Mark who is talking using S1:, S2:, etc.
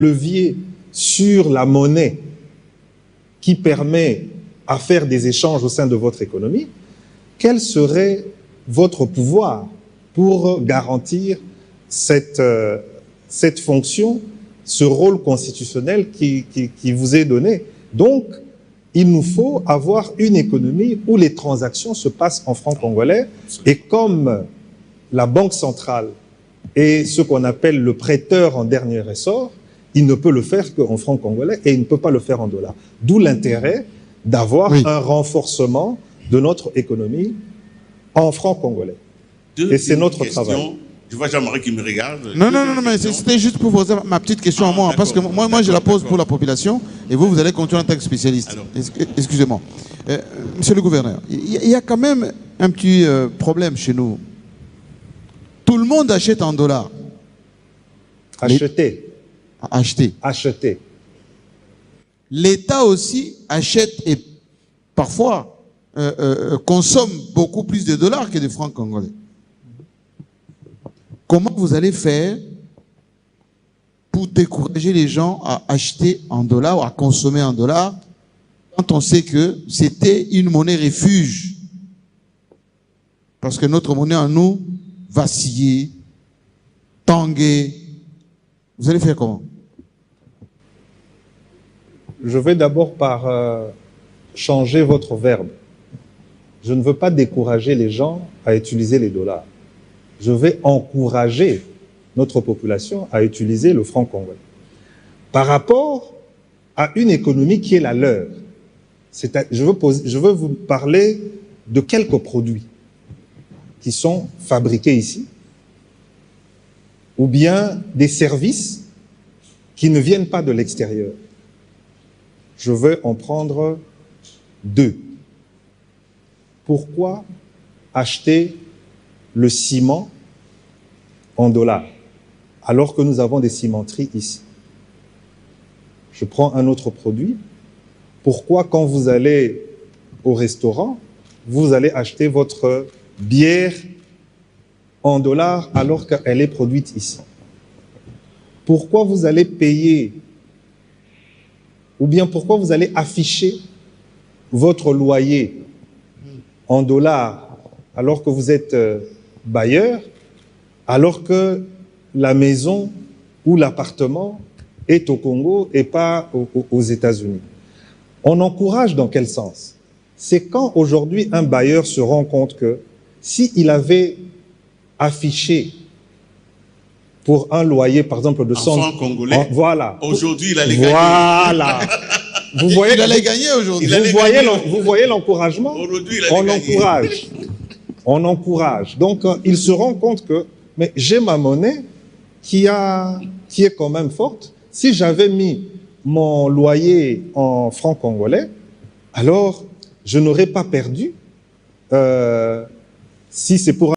S1: levier sur la monnaie qui permet à faire des échanges au sein de votre économie, quel serait votre pouvoir pour garantir cette fonction, ce rôle constitutionnel qui vous est donné? Donc, il nous faut avoir une économie où les transactions se passent en francs congolais, et comme la Banque centrale est ce qu'on appelle le prêteur en dernier ressort, il ne peut le faire qu'en francs congolais et il ne peut pas le faire en dollars. D'où l'intérêt d'avoir un renforcement de notre économie en francs congolais. Et c'est notre travail.
S2: Je vois Jean-Marie qui me regarde.
S3: Non, mais c'était juste pour poser ma petite question à moi, parce que moi je la pose pour la population, et vous allez continuer en tant que spécialiste. Excusez-moi. Monsieur le gouverneur, il y a quand même un petit problème chez nous. Tout le monde achète en dollars.
S1: Acheter.
S3: L'État aussi achète et parfois consomme beaucoup plus de dollars que de francs congolais. Comment vous allez faire pour décourager les gens à acheter en dollars ou à consommer en dollars quand on sait que c'était une monnaie refuge? Parce que notre monnaie en nous vacillait, tanguait. Vous allez faire comment?
S1: Je vais d'abord par changer votre verbe. Je ne veux pas décourager les gens à utiliser les dollars. Je vais encourager notre population à utiliser le franc congolais. Par rapport à une économie qui est la leur, je veux vous parler de quelques produits qui sont fabriqués ici, ou bien des services qui ne viennent pas de l'extérieur. Je veux en prendre deux. Pourquoi acheter le ciment en dollars alors que nous avons des cimenteries ici? Je prends un autre produit. Pourquoi, quand vous allez au restaurant, vous allez acheter votre bière en dollars alors qu'elle est produite ici? Pourquoi vous allez payer, ou bien pourquoi vous allez afficher votre loyer en dollars alors que vous êtes bailleur, alors que la maison ou l'appartement est au Congo et pas aux États-Unis? On encourage dans quel sens? C'est quand aujourd'hui un bailleur se rend compte que s'il avait affiché pour un loyer, par exemple, de 100
S2: francs congolais,
S1: voilà.
S2: Aujourd'hui, il allait gagner.
S1: Voilà. Vous voyez,
S3: il allait gagner aujourd'hui.
S1: Vous voyez l'encouragement?
S2: Aujourd'hui, il allait gagner.
S1: On encourage. Donc, il se rend compte que, mais j'ai ma monnaie qui est quand même forte. Si j'avais mis mon loyer en francs congolais, alors je n'aurais pas perdu si c'est pour